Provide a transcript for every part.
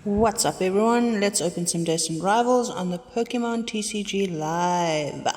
What's up everyone, let's open some Destined Rivals on the Pokemon TCG Live.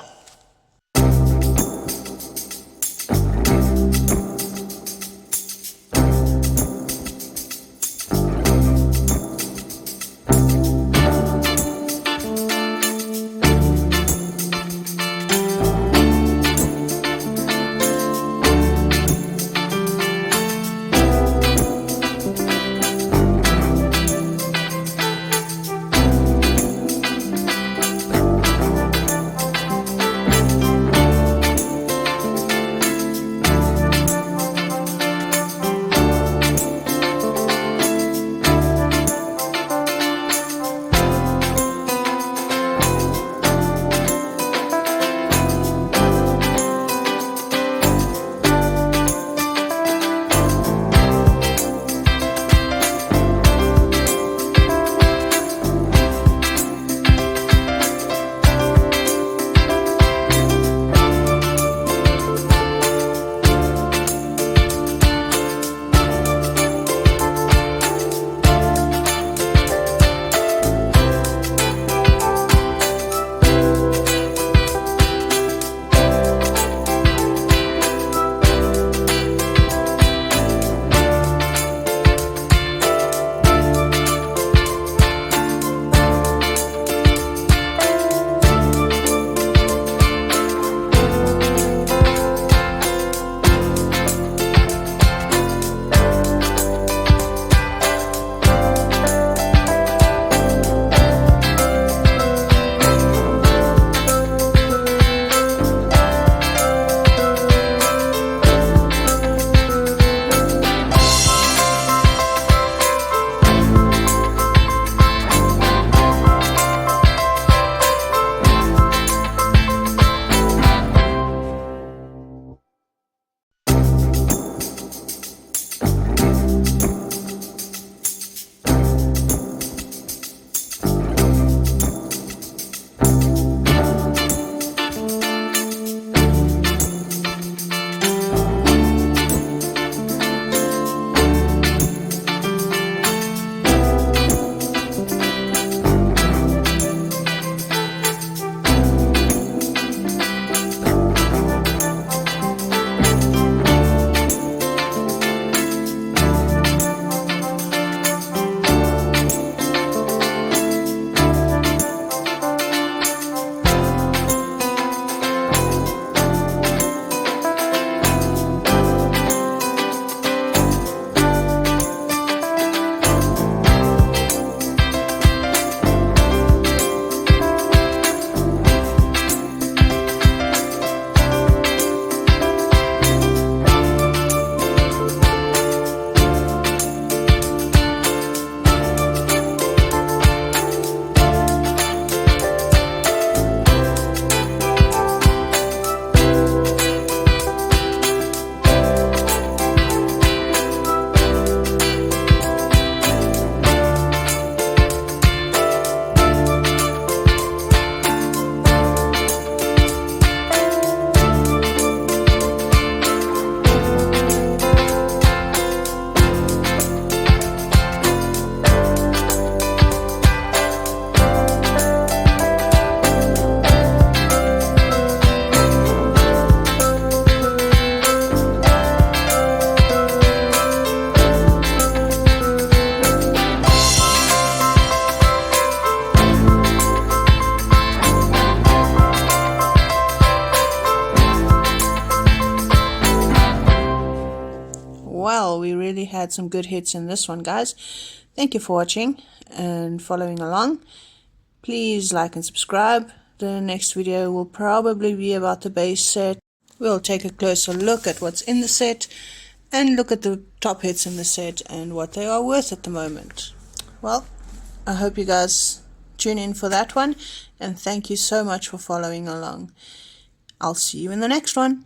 Well, we really had some good hits in this one, guys. Thank you for watching and following along. Please like and subscribe. The next video will probably be about the base set. We'll take a closer look at what's in the set and look at the top hits in the set and what they are worth at the moment. Well, I hope you guys tune in for that one, and thank you so much for following along. I'll see you in the next one.